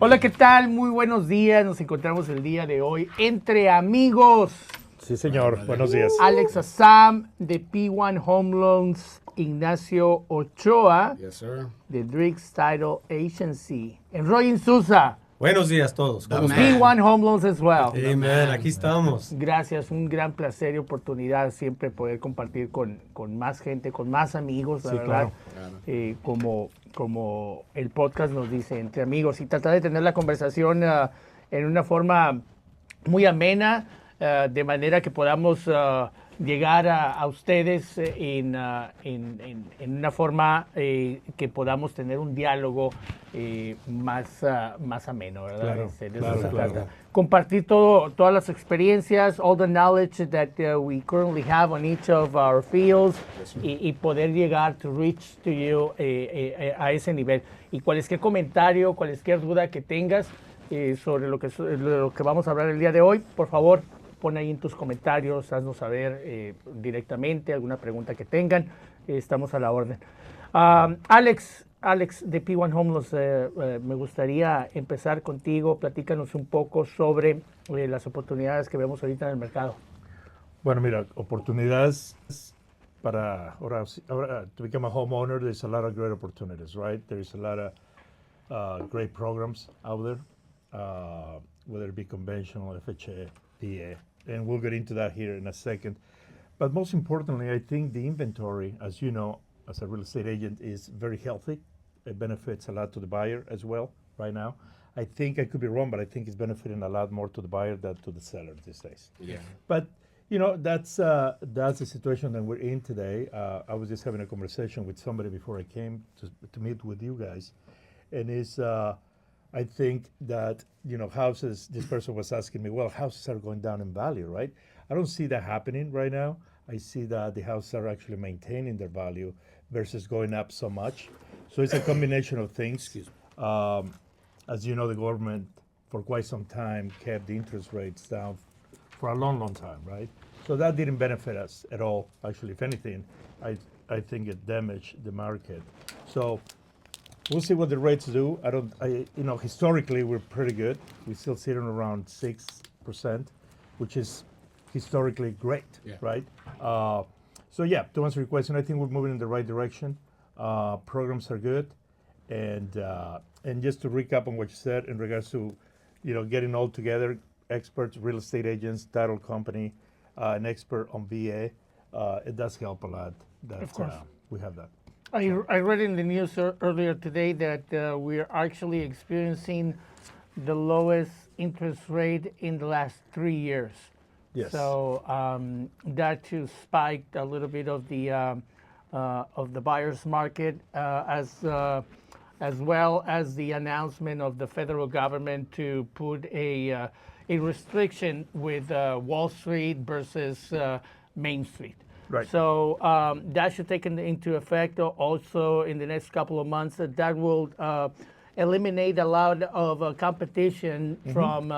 Hola, ¿qué tal? Muy buenos días. Nos encontramos el día de hoy entre amigos. Sí, señor. Buenos días. Alex Assam de P1 Home Loans, Ignacio Ochoa de Driggs Title Agency, and Roy Sousa. Buenos días todos. P1 Home Loans as well. Amen, aquí estamos. Gracias, un gran placer y oportunidad siempre poder compartir con más gente, con más amigos, la verdad. Claro. Como el podcast nos dice, entre amigos, y tratar de tener la conversación en una forma muy amena, de manera que podamos llegar a ustedes en una forma que podamos tener un diálogo más ameno, ¿verdad? Claro. Compartir todas las experiencias, all the knowledge that we currently have on each of our fields, y poder llegar to reach to you a ese nivel. Y cualquier comentario, cualquier duda que tengas sobre lo que vamos a hablar el día de hoy, por favor, pon ahí en tus comentarios, haznos saber directamente alguna pregunta que tengan. Estamos a la orden. Alex de P1 Home Loans, me gustaría empezar contigo. Platícanos un poco sobre las oportunidades que vemos ahorita en el mercado. Bueno, mira, oportunidades para ahora to become a homeowner. There's a lot of great opportunities, right? There's a lot of great programs out there, whether it be conventional, FHA, PA. And we'll get into that here in a second. But most importantly, I think the inventory, as you know, as a real estate agent, is very healthy. It benefits a lot to the buyer as well right now. I think I could be wrong, but I think it's benefiting a lot more to the buyer than to the seller these days. Yeah. But that's the situation that we're in today. I was just having a conversation with somebody before I came to meet with you guys, and I think that, houses, this person was asking me, well, houses are going down in value, right? I don't see that happening right now. I see that the houses are actually maintaining their value versus going up so much. So it's a combination of things. As you know, the government for quite some time kept the interest rates down for a long, long time, right? So that didn't benefit us at all. Actually, if anything, I think it damaged the market. So we'll see what the rates do. Historically, we're pretty good. We still sit on around 6%, which is historically great, right? To answer your question, I think we're moving in the right direction. Programs are good. And just to recap on what you said in regards to, getting all together, experts, real estate agents, title company, an expert on VA, it does help a lot that of course. We have that. I read in the news earlier today that we are actually experiencing the lowest interest rate in the last 3 years. Yes. So that too spiked a little bit of the buyer's market, as well as the announcement of the federal government to put a restriction with Wall Street versus Main Street. Right. So that should take into effect also in the next couple of months. That will eliminate a lot of competition from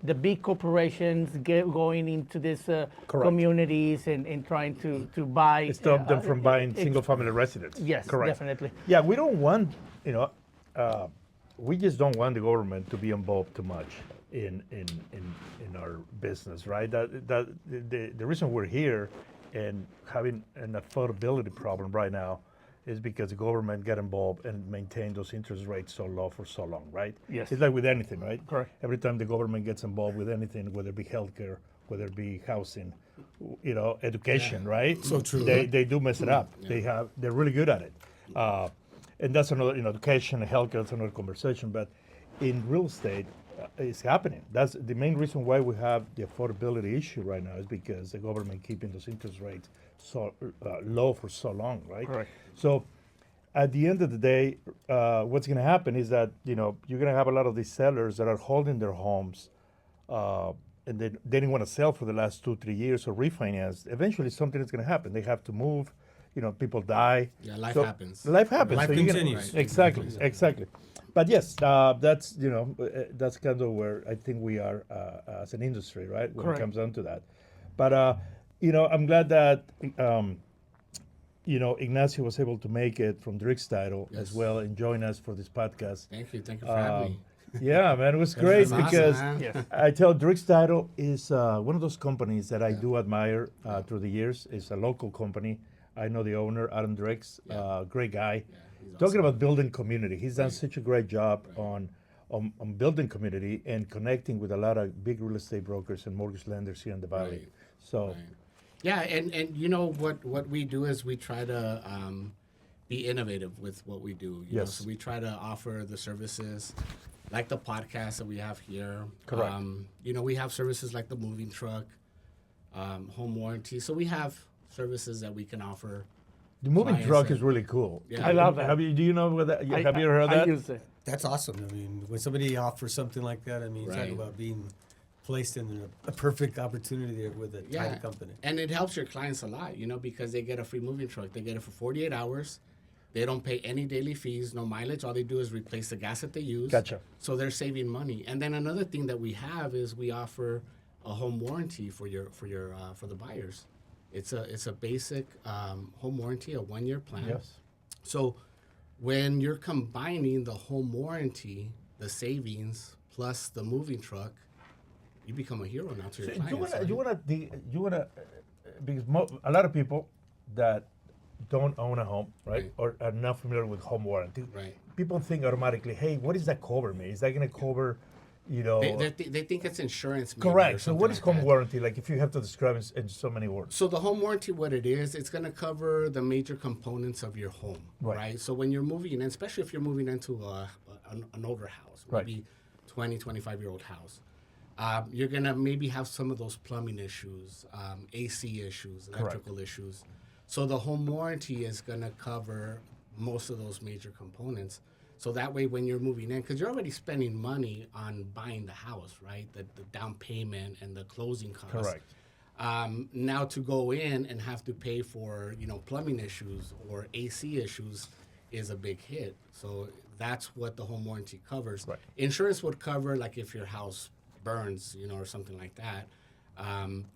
the big corporations going into these communities and trying to buy. Stop them from buying single-family residence. Yes, correct. Definitely. Yeah, we don't want, we just don't want the government to be involved too much in our business, right? The reason we're here and having an affordability problem right now is because the government got involved and maintained those interest rates so low for so long, right? Yes. It's like with anything, right? Correct. Every time the government gets involved with anything, whether it be healthcare, whether it be housing, education, right? So true. They do mess it up. They're really good at it. And that's another, education and healthcare, that's another conversation. But in real estate, it's happening. That's the main reason why we have the affordability issue right now, is because the government keeping those interest rates so low for so long, right? Correct. So at the end of the day, what's going to happen is that, you're going to have a lot of these sellers that are holding their homes and they didn't want to sell for the last 2-3 years or refinance. Eventually something is going to happen. They have to move. people die. Yeah, life So happens. Life happens. Life so you continues. Right. Exactly, exactly. But yes, that's that's kind of where I think we are as an industry, right? When Correct. it comes down to that. But I'm glad that Ignacio was able to make it from Drix Title as Yes. well and join us for this podcast. Thank you for having me. Yeah, man, it was great awesome, because man. Yes. I tell Drix Title is one of those companies that I do admire through the years. It's a local company. I know the owner, Adam Drix, great guy. he's Talking awesome. about building community, he's done such a great job on building community and connecting with a lot of big real estate brokers and mortgage lenders here in the valley. Right. So, Right. Yeah, and you know what we do is we try to be innovative with what we do. You know? Yes. So we try to offer the services like the podcast that we have here. Correct. We have services like the moving truck, home warranty. So we have services that we can offer. the moving Clients truck that- is really cool. Yeah. I love that. Do you know what that? I- Have you ever heard that? I use it. That's awesome. I mean, when somebody offers something like that, I mean, Right. talk about being placed in a perfect opportunity there with a Yeah, title company. and it helps your clients a lot, because they get a free moving truck. They get it for 48 hours. They don't pay any daily fees, no mileage. All they do is replace the gas that they use. Gotcha. So they're saving money. And then another thing that we have is we offer a home warranty for the buyers. It's a basic home warranty, a 1-year plan. Yes. So when you're combining the home warranty, the savings plus the moving truck, you become a hero now to your So clients. you wanna, because a lot of people that don't own a home, right, Right. or are not familiar with home warranty, Right. people think automatically, hey, what does that cover me? Is that gonna cover, They think it's insurance. maybe, or correct. So something what is like home that. warranty? Like if you have to describe it in so many words. So the home warranty, what it is, it's going to cover the major components of your home, Right. right? So when you're moving in, especially if you're moving into an older house, Right. maybe 20, 25-year-old house, you're going to maybe have some of those plumbing issues, AC issues, electrical issues. So the home warranty is going to cover most of those major components. So that way, when you're moving in, because you're already spending money on buying the house, right? The down payment and the closing costs. Correct. Now to go in and have to pay for plumbing issues or AC issues is a big hit. So that's what the home warranty covers. Right. Insurance would cover like if your house burns, or something like that.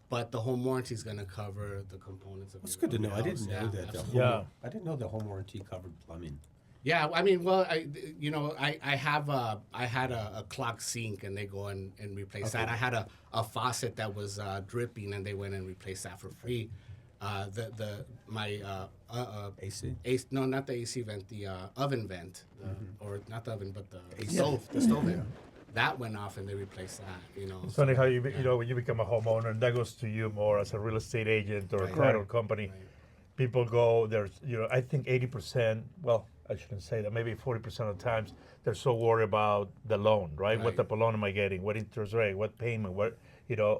But the home warranty is going to cover the components of. It's good to know. I didn't know that. Absolutely. Yeah. I didn't know the home warranty covered plumbing. Yeah, I mean, well, I had a clogged sink and they go and replace that. I had a faucet that was dripping and they went and replaced that for free. My AC? no, not the AC vent, the oven vent, or not the oven, but the stove vent. That went off and they replaced that. It's funny how when you become a homeowner, and that goes to you more as a real estate agent or a title company. People go, there's, I think 80%, well, I shouldn't say that, maybe 40% of the times, they're so worried about the loan, right? What Right. type of loan am I getting? What interest rate? What payment? What,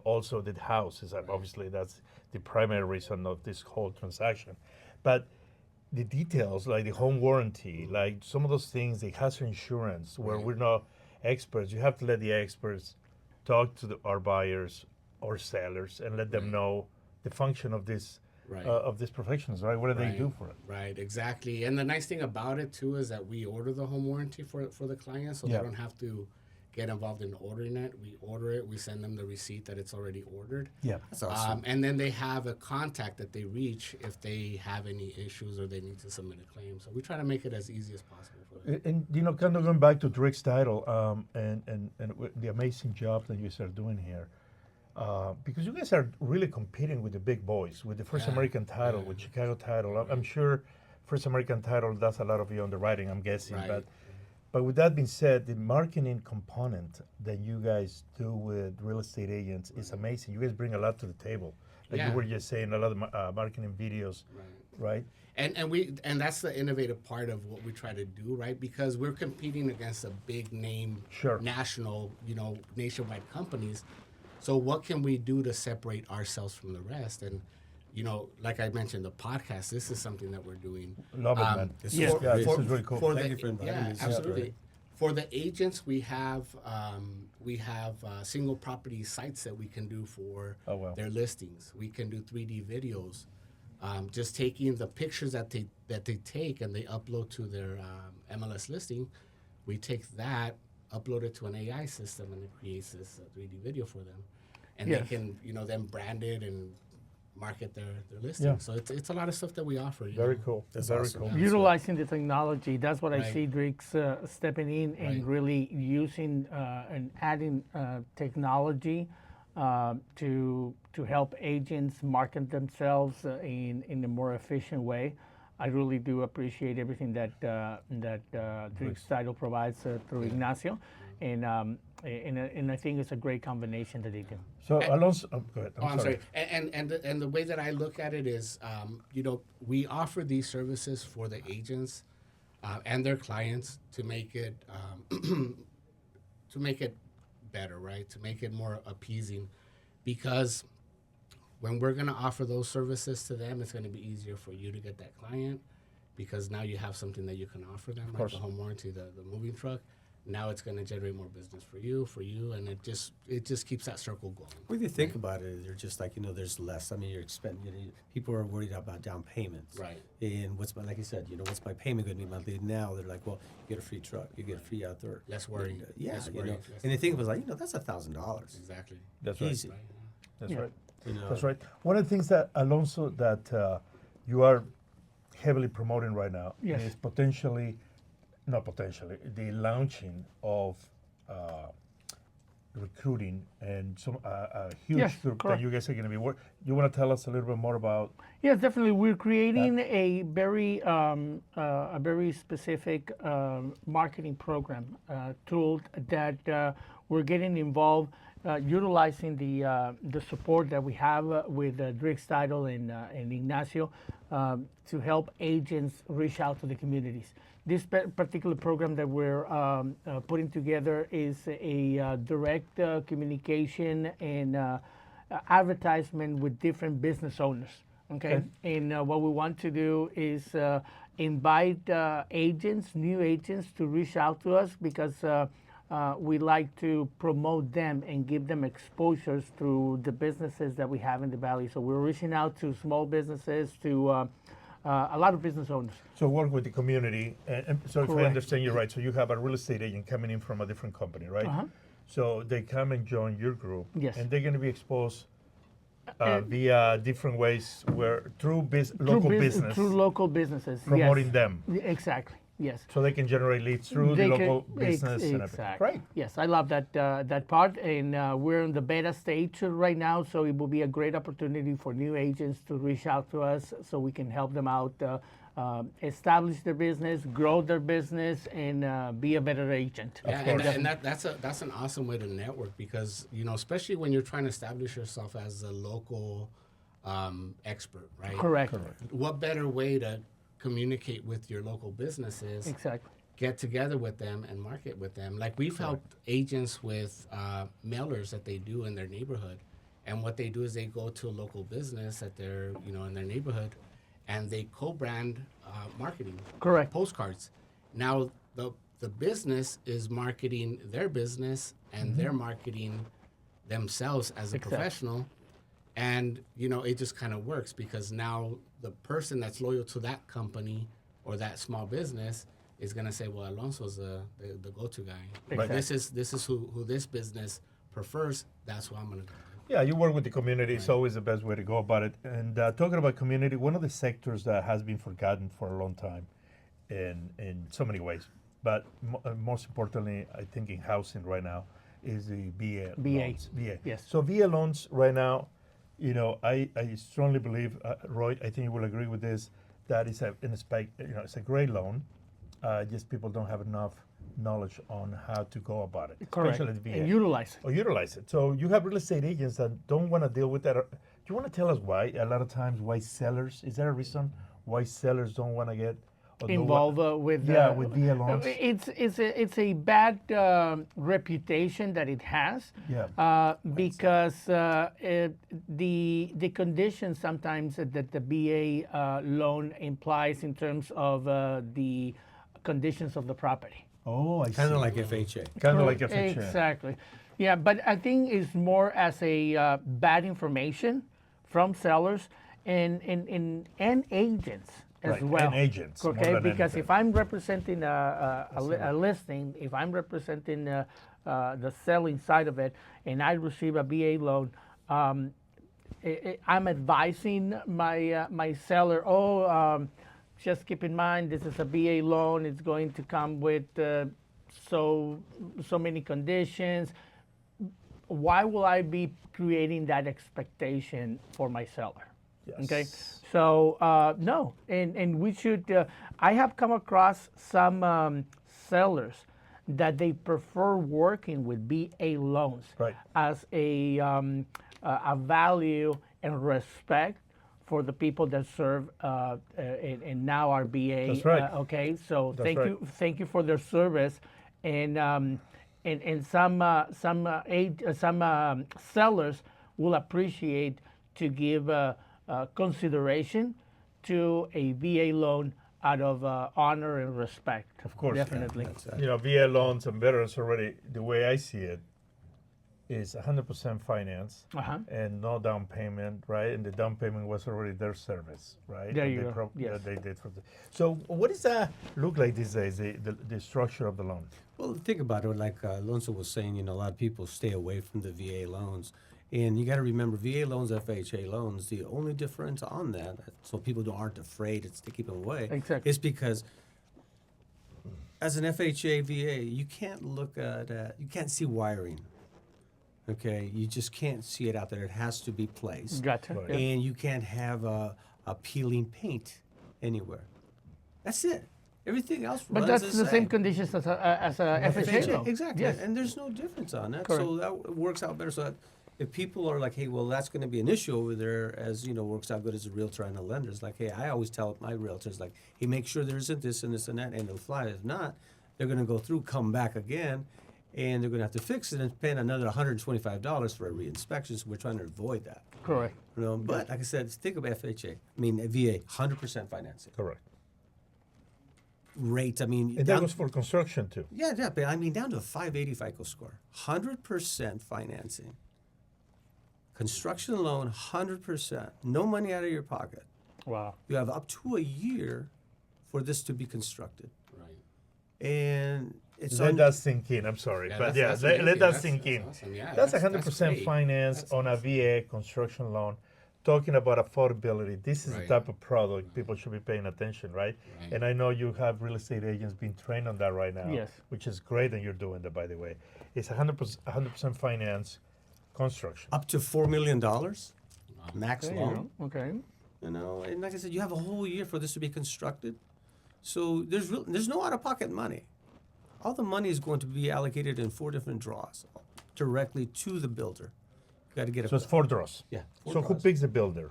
also the house is obviously that's the primary reason of this whole transaction. But the details, like the home warranty, like some of those things, the hazard insurance, where we're not experts, you have to let the experts talk to our buyers or sellers and let them know the function of this of these professionals, right? What do they do for it? Right, exactly. And the nice thing about it too is that we order the home warranty for the client, so Yeah. they don't have to get involved in ordering it. We order it, we send them the receipt that it's already ordered. Yeah. That's awesome. And then they have a contact that they reach if they have any issues or they need to submit a claim. So we try to make it as easy as possible for them. And kind of going back to Drix Title and the amazing job that you guys are doing here, because you guys are really competing with the big boys, with the First American Title, with Chicago Title. I'm sure First American Title does a lot of the underwriting, I'm guessing. Right. But with that being said, the marketing component that you guys do with real estate agents is amazing. You guys bring a lot to the table. Like Yeah. you were just saying, a lot of marketing videos, right? And that's the innovative part of what we try to do, right? Because we're competing against a big name, Sure. national, nationwide companies. So what can we do to separate ourselves from the rest? And like I mentioned, the podcast. This is something that we're doing. Love it, man. This Yeah, is great. this is really cool. Thank you for inviting yeah, me. This is absolutely. great. For the agents, we have single property sites that we can do for Oh, wow. their listings. We can do 3D videos. just taking the pictures that they take and they upload to their MLS listing, we take that, upload it to an AI system, and it creates this 3D video for them, and Yes. they can then brand it and market their listing. Yeah. So it's a lot of stuff that we offer. Very cool. That's Very awesome. cool. Utilizing the technology, that's what I Right. see Drix stepping in and Right. really using and adding technology to help agents market themselves in a more efficient way. I really do appreciate everything that Drix Title provides through Ignacio, and I think it's a great combination that they do. So Alonso, go ahead. I'm sorry. And the way that I look at it is, we offer these services for the agents and their clients to make it better, right? To make it more appeasing, because when we're going to offer those services to them, it's going to be easier for you to get that client, because now you have something that you can offer them, like the home warranty, the moving truck. Now it's going to generate more business for you, and it just keeps that circle going. When you think about it, you're just like, there's less. I mean, you're expending. People are worried about down payments. Right. And like you said, what's my payment going to be monthly? Now they're like, well, you get a free truck, you get a free outdoor. Less worry. And, yeah, Less worry. Less and they think it was like, that's $1,000. Exactly. That's right. Easy. Right. That's Yeah. right. You That's know. right. One of the things that Alonso that you are heavily promoting right now Yes. is not potentially, the launching of recruiting and some a huge Yes, group correct. that you guys are going to be working. You want to tell us a little bit more about? Yes, definitely. We're creating a very specific marketing program tool that we're getting involved, utilizing the support that we have with Drix Title and Ignacio to help agents reach out to the communities. This particular program that we're putting together is a direct communication and advertisement with different business owners. Okay, and what we want to do is invite new agents to reach out to us, because we like to promote them and give them exposures through the businesses that we have in the valley. So we're reaching out to small businesses, to a lot of business owners. So work with the community. And so if I Correct. understand you right, so you have a real estate agent coming in from a different company, right? Uh-huh. So they come and join your group. Yes. And they're going to be exposed via different ways through local business, Through local businesses. promoting yes. them. Exactly. Yes. So they can generate leads through the They local can- business and everything. exactly. Right. Yes, I love that part, and we're in the beta stage right now, so it will be a great opportunity for new agents to reach out to us, so we can help them out, establish their business, grow their business, and be a better agent. Yeah, and that's an awesome way to network, because especially when you're trying to establish yourself as a local expert, right? Correct. What better way to communicate with your local businesses? Exactly. Get together with them and market with them. Like, we've helped agents with mailers that they do in their neighborhood, and what they do is they go to a local business that they're in their neighborhood, and they co-brand marketing. Correct. Postcards. Now the business is marketing their business, and they're marketing themselves as a Exactly. professional, and it just kind of works, because now the person that's loyal to that company or that small business is going to say, well, Alonso's the go-to guy. Right. This is who this business prefers. That's who I'm going to go with. Yeah, you work with the community. It's always the best way to go about it. And talking about community, one of the sectors that has been forgotten for a long time in so many ways, but most importantly, I think in housing right now, is the VA loans. VA. Yes. So VA loans right now, I strongly believe, Roy, I think you will agree with this, that is it's a great loan. Just people don't have enough knowledge on how to go about it, Correct. especially the VA. And utilize it. Or utilize it. So you have real estate agents that don't want to deal with that. Do you want to tell us why? A lot of times, why sellers? Is there a reason why sellers don't want to get or don't Involved want- with with VA loans? It's a bad reputation that it has. Yeah. Because the conditions sometimes that the VA loan implies in terms of the conditions of the property. Oh, I see. Kind of like FHA. Kind of like FHA. Exactly. Yeah, but I think it's more as a bad information from sellers, and agents as Right, well. and agents, more Okay, than because anything. if I'm representing a listing, if I'm representing the selling side of it, and I receive a VA loan, I'm advising my seller. Just keep in mind this is a VA loan. It's going to come with so many conditions. Why will I be creating that expectation for my seller? Okay, Yes. so no, and we should. I have come across some sellers that they prefer working with VA loans Right. as a value and respect for the people that serve and now are VA. That's right. Okay, so That's right. thank you for their service, and some sellers will appreciate to give consideration to a VA loan out of honor and respect. Of course, yeah. Definitely. You know, VA loans and veterans already, the way I see it, is 100% finance Uh-huh. and no down payment, right? And the down payment was already their service, right? There And you they go. Yes. that they did for the. So what does that look like these days? The structure of the loan. Well, think about it. Like Alonso was saying, you know, a lot of people stay away from the VA loans. And you got to remember, VA loans, FHA loans, the only difference on that, so people aren't afraid to keep them away, Exactly. is because as an FHA VA, you can't look at, you can't see wiring. Okay, you just can't see it out there. It has to be placed. Gotcha. Right. Yeah. And you can't have a peeling paint anywhere. That's it. Everything else But runs that's the same conditions as a FHA loan. Exactly. Yes. And there's no difference on that. Correct. So that works out better. So that if people are like, hey, well, that's going to be an issue over there, as you know, works out good as a realtor and a lender. It's like, hey, I always tell my realtors, like, hey, make sure there isn't this and this and that, and it'll fly. If not, they're going to go through, come back again, and they're going to have to fix it and spend another $125 for a reinspection. So we're trying to avoid that. Correct. You know, but like I said, think of FHA. I mean, VA, 100% financing. Correct. Rate, I mean, And that goes for construction too. yeah, but I mean, down to a 580 FICO score, 100% financing. Construction loan, 100%. No money out of your pocket. Wow. You have up to a year for this to be constructed. Right. And it's Let on, that sink in. I'm sorry, but that's- yeah, that's let amazing. that That's sink in. awesome. Yeah, That's that's 100% great. finance That's on a awesome. VA construction loan. Talking about affordability, this is Right. the type of product people should be paying attention, right? Right. And I know you have real estate agents being trained on that right now. Yes. Which is great, and you're doing that, by the way. It's 100% finance construction. up to $4 million max There you loan. go. Okay. You know, and like I said, you have a whole year for this to be constructed. So there's no out-of-pocket money. All the money is going to be allocated in 4 different draws directly to the builder. You got to get So it's 4 draws. yeah. 4 So who draws. picks the builder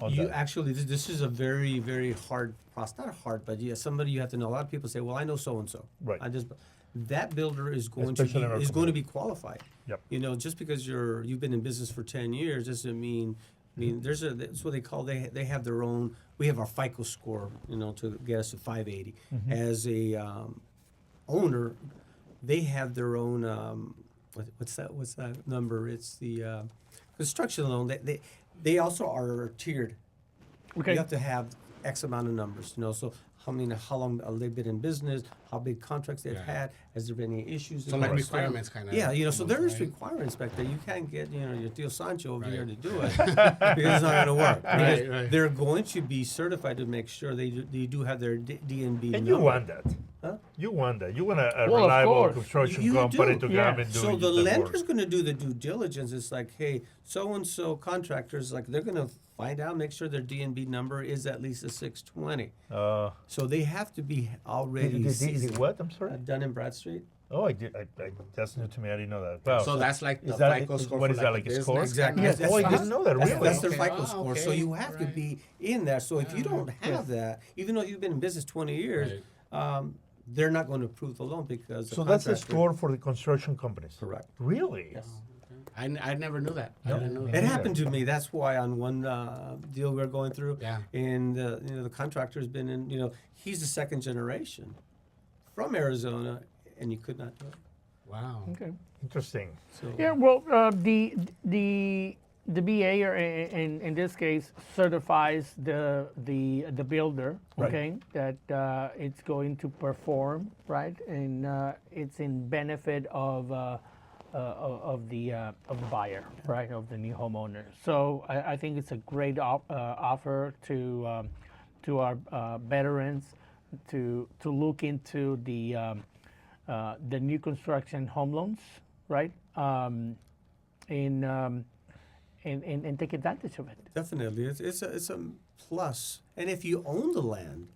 on You that? actually, this is a very, very hard process. Not hard, but yeah, somebody you have to know. A lot of people say, "Well, I know so and so." Right. That builder is going Especially in our to community. be qualified. Yep. You know, just because you've been in business for 10 years doesn't mean. I mean, that's what they call. They have their own. We have our FICO score. You know, to get us to 580. As a owner, they have their own. What's that number? It's the construction loan. They also are tiered. Okay. You have to have X amount of numbers, you know. So how long they've been in business, how big contracts they've Yeah. had, has there been any issues? So like requirements kind of. Yeah, you know. So there is requirements back there. You can't get your Tio Sancho over Right. here to do it because it's not going to work. Right, Because right. they're going to be certified to make sure they do have their DNB. And you number. want that. Huh? You want that. You want a Well, of reliable course. construction You company do. to Yeah. come and do So the the lender's work. going to do the due diligence. It's like, hey, so and so contractors, like they're going to find out, make sure their DNB number is at least a 620. So they have to be already Did what? I'm sorry. Dun and Bradstreet. Oh, I did. that's new to me. I didn't know that. Wow. So that's like is the that- FICO score what for is that, like like a a score? business Exactly. kind of- Yes, Oh, I that's- didn't know that. That's, Really? that's their Okay. FICO Oh, score. So okay. you have to Right. be in there. So if you don't have that, even though you've been in business 20 years, they're not going to approve the loan because So the that's the contractor- score for the construction companies. Correct. Really? Yes. I never knew that. I No. didn't know It that. happened to me. That's why on one deal we're going through, Yeah. and the contractor's been in. He's the second generation from Arizona, and you could not do it. Wow. Okay. Interesting. So Yeah. Well, the the BA, or in this case, certifies the builder, Right. okay, that it's going to perform, right, and it's in benefit of the buyer, right, of the new homeowner. So I think it's a great offer to our veterans to look into the new construction home loans, right, and take advantage of it. Definitely, it's a plus. And if you own the land,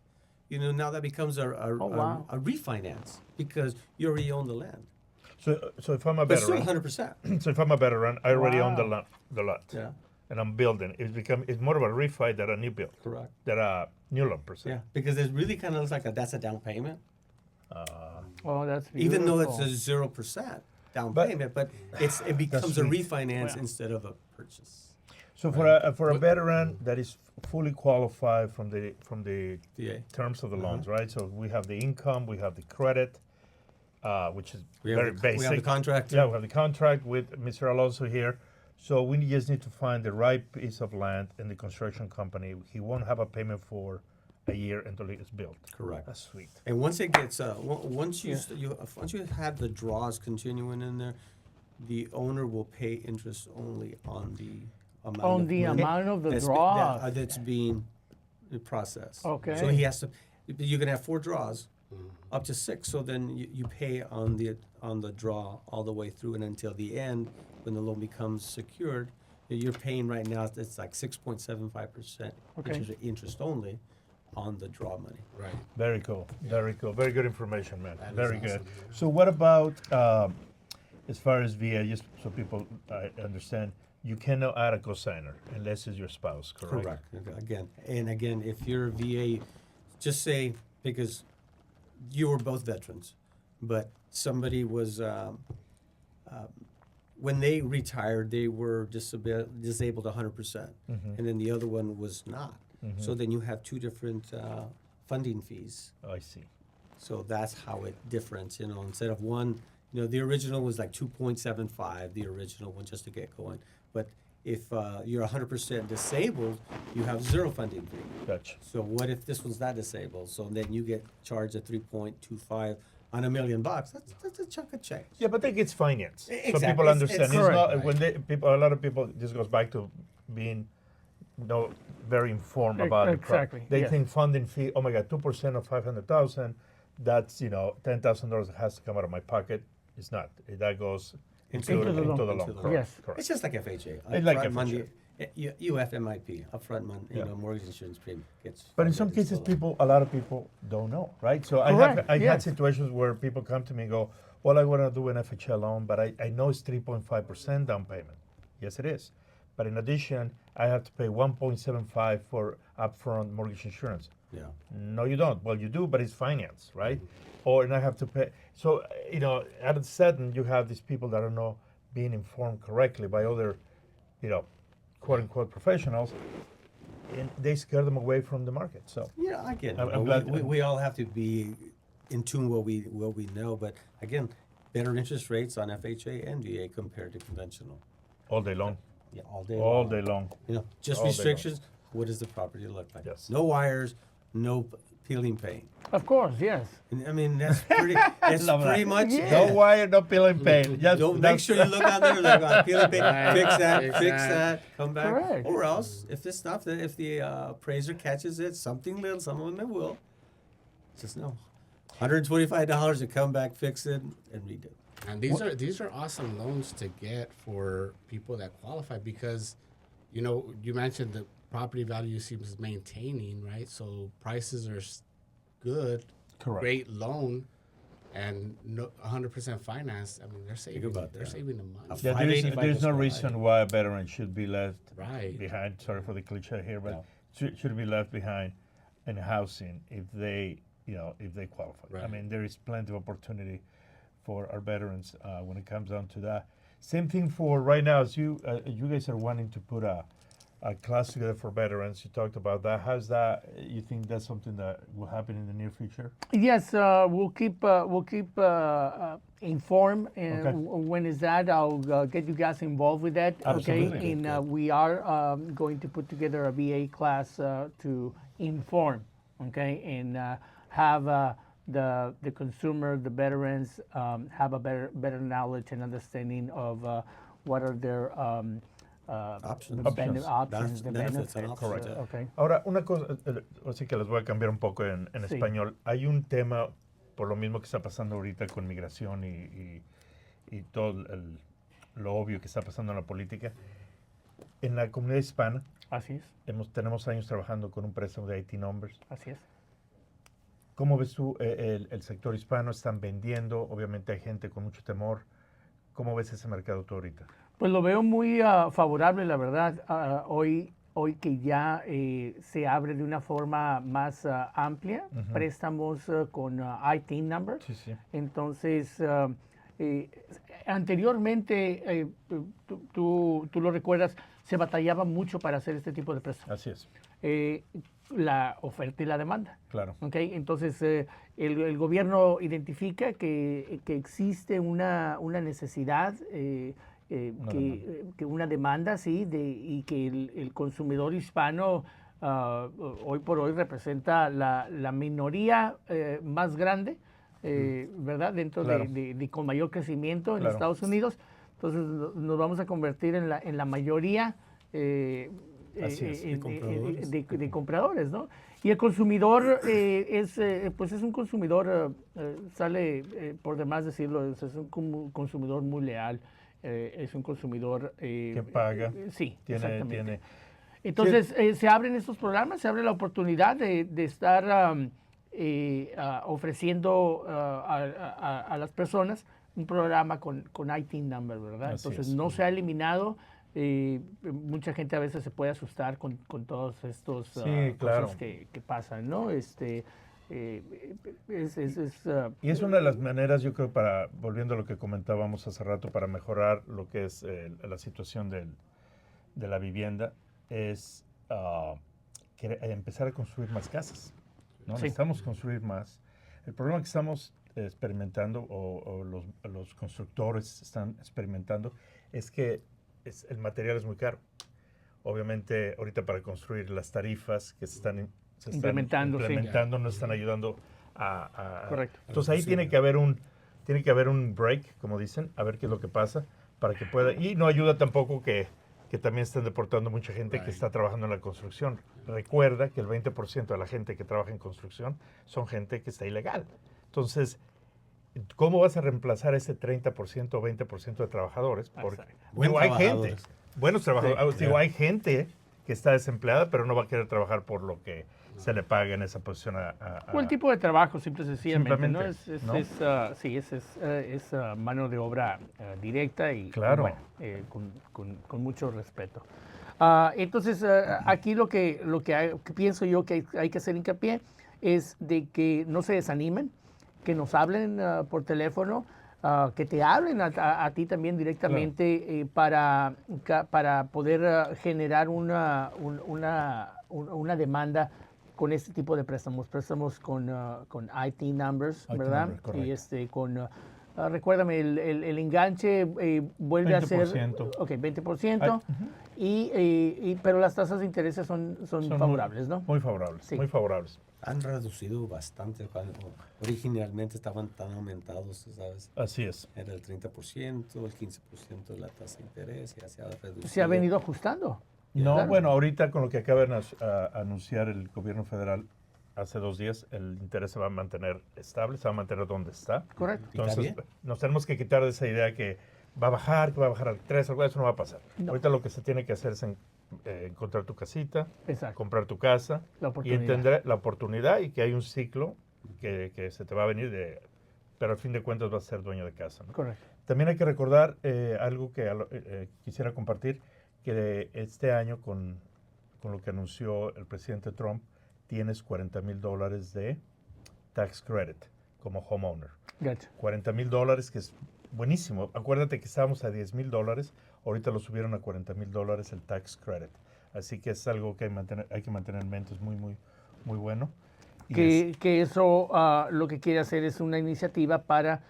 now that becomes wow. a refinance because you already own the land. So if I'm a But still veteran, 100%. so if I'm a veteran, I already own Wow. the lot, Yeah, and I'm building. It's more of a refi than a new build, correct. than a new loan per se. Yeah, because it really kind of looks like that's a down payment, Oh, that's beautiful. even though it's a 0% down But- payment. But it becomes a sweet. refinance instead of a purchase. So for a veteran that is fully qualified from the VA. terms of the loans, right? So we have the income, we have the credit, which is We have very the- basic. we have the contract. Yeah, we have the contract with Mr. Alonso here. So we just need to find the right piece of land in the construction company. He won't have a payment for a year until it is built. Correct. That's sweet. And once it gets once you have the draws continuing in there, the owner will pay interest only on the amount On of the money amount of the that's draw. that's being processed. Okay. So he has to. You can have 4 draws, up to 6. So then you pay on the draw all the way through and until the end when the loan becomes secured. You're paying right now. It's like 6.75% Okay. interest only on the draw money. Right. Very cool. Very cool. Very good information, man. That is Very awesome, good. yeah. So what about as far as VA? Just so people understand, you cannot add a cosigner unless it's your spouse, correct? Again, if you're a VA, just say because you were both veterans, but somebody was when they retired, they were disabled 100%, and then the other one was not. So then you have 2 different funding fees. Oh, I see. So that's how it difference. Instead of one, the original was like 2.75, the original one just to get going. But if you're 100% disabled, you have 0 funding fee. Gotcha. So what if this one's not disabled? So then you get charged at 3.25 on $1 million. That's a chunk of change. Yeah, but I think it's finance, so Exactly. people It's- understand. It's, it's- not Right. when a lot of people. This goes back to being, very informed about the Exactly, They yes. think funding fee. Oh my God, 2% of 500,000. That's $10,000 has to come out of my pocket. It's not. That goes into the loan. the Into loan. the loan. Correct. Yes. Correct. It's just like FHA. It's like Upfront money- FHA. UFMIP, upfront money, Yeah. mortgage insurance premium gets. But in some funded cases, as well. a lot of people don't know, right? So Correct, I had yes. situations where people come to me and go, well, I want to do an FHA loan, but I know it's 3.5% down payment. Yes, it is. But in addition, I have to pay 1.75 for upfront mortgage insurance. Yeah. No, you don't. Well, you do, but it's finance, right? And I have to pay. So, at a sudden, you have these people that are not being informed correctly by other, quote unquote professionals, and they scare them away from the market. So, Yeah, I get it. I'm glad- We all have to be in tune what we know, but again, better interest rates on FHA and VA compared to conventional. all day long. Yeah, all day. All long. day long. Just all day long. restrictions. What does the property look like? Yes. No wires, no peeling paint. Of course, yes. And, I mean, that's pretty. That's Love pretty that. much. Yeah. No wire, no peeling paint. Just Don't make that's- sure you look out there. Look, peeling paint. Right. Fix that. Fix Fix that. that. Come back. Correct. Or else, if it's stuff that if the appraiser catches it, something little, some of them will. Just know, $125 to come back, fix it, and redo it. And these are awesome loans to get for people that qualify because, you mentioned the property value seems maintaining, right? So prices are good, Correct. great loan, and 100% finance. I mean, they're saving. about They're that. saving the money. A Yeah, there's 585 no is reason why a veteran should be left Right. behind. Sorry for the cliche here, but No. should be left behind in housing if they qualify. I Right. mean, there is plenty of opportunity for our veterans when it comes down to that. Same thing for right now, as you guys are wanting to put a a class together for veterans. You talked about that. How's that? You think that's something that will happen in the near future? Yes, we'll keep informed. And Okay. when is that? I'll get you guys involved with that. Absolutely. Okay, and Good. we are going to put together a VA class to inform. Okay, and have the consumer, the veterans, have a better knowledge and understanding of what are their Options. options, the Benefits and benefits. options, yeah. Okay. Ahora, una cosa, así que les voy a cambiar un poco en Sí. español. Hay un tema, por lo mismo que está pasando ahorita con migración y todo lo obvio que está pasando en la política. En la comunidad hispana, Así es, tenemos años trabajando con un préstamo de IT Numbers. así es. ¿Cómo ves tú el sector hispano? ¿Están vendiendo? Obviamente hay gente con mucho temor. ¿Cómo ves ese mercado tú ahorita? Pues lo veo muy favorable, la verdad. Hoy que ya se abre de una forma más amplia, préstamos con IT numbers. Sí, sí. Entonces, anteriormente, tú lo recuerdas, se batallaba mucho para hacer este tipo de préstamos. Así es, La oferta y la demanda. claro. Okay, entonces el gobierno identifica que existe una necesidad, que una demanda, sí, y que el consumidor hispano hoy por hoy representa la minoría más grande, ¿verdad? Dentro Claro. de con mayor crecimiento en Claro. Estados Unidos. Entonces nos vamos a convertir en la mayoría. Así es, de compradores. De compradores, ¿no? Y el consumidor pues es un consumidor, sale por demás decirlo, es un consumidor muy leal, es un consumidor Que paga. Sí, Tiene, exactamente. Entonces se abren estos programas, se abre la oportunidad de estar ofreciendo a las personas un programa con IT Number, ¿verdad? Así Entonces es. no se ha eliminado. Mucha gente a veces se puede asustar con todos estos Sí, claro. cosas que pasan, ¿no? Es Y es una de las maneras, yo creo, volviendo a lo que comentábamos hace rato, para mejorar lo que es la situación de la vivienda, es empezar a construir más casas, ¿no? Sí. Necesitamos construir más. El problema que estamos experimentando, o los constructores están experimentando, es que el material es muy caro. Obviamente, ahorita para construir las tarifas que se están Implementando, sí. no están ayudando a Correcto. Entonces ahí tiene que haber un break, como dicen, a ver qué es lo que pasa, para que pueda. Y no ayuda tampoco que también estén deportando mucha gente que Right. está trabajando en la construcción. Recuerda que el 20% de la gente que trabaja en construcción son gente que está ilegal. Entonces, ¿cómo vas a reemplazar ese 30% o 20% de trabajadores? Porque Buen hay gente, trabajadores. buenos trabajadores. Sí, Digo, ya. hay gente que está desempleada, pero no va a querer trabajar por lo que se le paga en esa posición O el tipo de trabajo, simple y sencillamente, ¿no? Simplemente, ¿no? Sí, es mano de obra directa y Claro. bueno, con mucho respeto. Entonces, aquí lo que que pienso yo que hay que hacer hincapié es de que no se desanimen, que nos hablen por teléfono, que te hablen a ti también directamente para poder generar una demanda con este tipo de préstamos con IT numbers, IT ¿verdad? numbers, correcto. Y recuérdame, el enganche vuelve a ser 20%. ok, 20%, pero las tasas de interés son favorables, ¿no? Muy favorables, Sí. muy favorables. Han reducido bastante. Originalmente estaban tan aumentados, tú sabes. Así es. Era el 30%, el 15% de la tasa de interés, ya se ha reducido. Se ha venido ajustando. No, Claro. bueno, ahorita con lo que acaba de anunciar el gobierno federal hace 2 días, el interés se va a mantener estable, se va a mantener donde está. Correcto. ¿Y está Entonces, bien? nos tenemos que quitar de esa idea que va a bajar al 3, algo, eso no va a pasar. No. Ahorita lo que se tiene que hacer es encontrar tu casita, Exacto. comprar tu casa La y oportunidad. entender la oportunidad y que hay un ciclo que se te va a venir pero al fin de cuentas vas a ser dueño de casa, ¿no? Correcto. También hay que recordar algo que quisiera compartir, que este año con lo que anunció el presidente Trump, tienes $40,000 de tax credit como homeowner. Gotcha. $40,000, que es buenísimo. Acuérdate que estábamos a $10,000, ahorita lo subieron a $40,000 el tax credit. Así que es algo que hay que mantener en mente, es muy, muy, muy bueno. Y Que eso lo que quiere hacer es una iniciativa para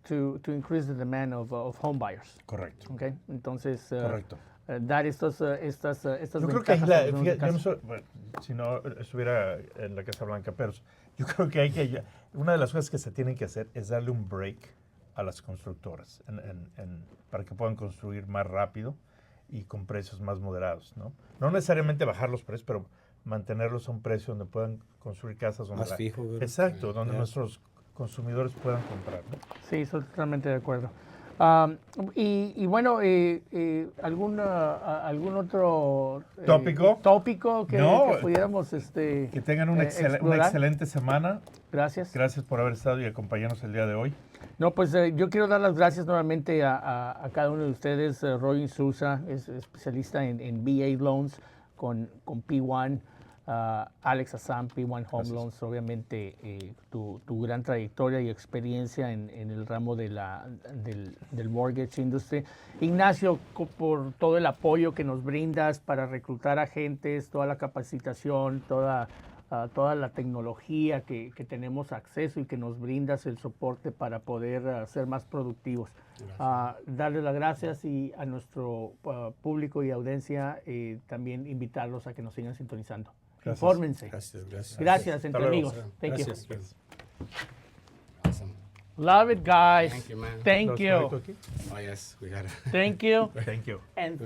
to increase the demand of home buyers. correcto, Okay, entonces correcto. dar estas Yo creo que ahí ventajas a los dueños de fíjate, yo no casa. soy- bueno, si no estuviera en la Casa Blanca, pero yo creo que una de las cosas que se tienen que hacer es darle un break a las constructoras para que puedan construir más rápido y con precios más moderados, ¿no? No necesariamente bajar los precios, pero mantenerlos a un precio donde puedan construir casas donde Más fijo, ¿verdad? exacto, donde Ya. nuestros consumidores puedan comprar, ¿no? Sí, estoy totalmente de acuerdo. Y bueno, ¿algún otro ¿Tópico? tópico que, No, que pudiéramos Que tengan una explorar? excelente semana. Gracias. Gracias por haber estado y acompañarnos el día de hoy. No, pues yo quiero dar las gracias nuevamente a cada uno de ustedes. Roy Sousa es especialista en VA Loans con P1. Alex Assam, P1 Home Gracias. Loans, obviamente tu gran trayectoria y experiencia en el ramo del mortgage industry. Ignacio, por todo el apoyo que nos brindas para reclutar agentes, toda la capacitación, toda la tecnología que tenemos acceso y que nos brindas el soporte para poder ser más productivos. Darles las gracias y a nuestro público y audiencia también invitarlos a que nos sigan sintonizando. Gracias. Infórmense. Gracias. Gracias entre luego. amigos. Thank you. Gracias. Awesome. Love it, guys. Thank you, man. Thank ¿Los you. conecto aquí? Oh, yes, we got it. Thank you. Thank you. And thank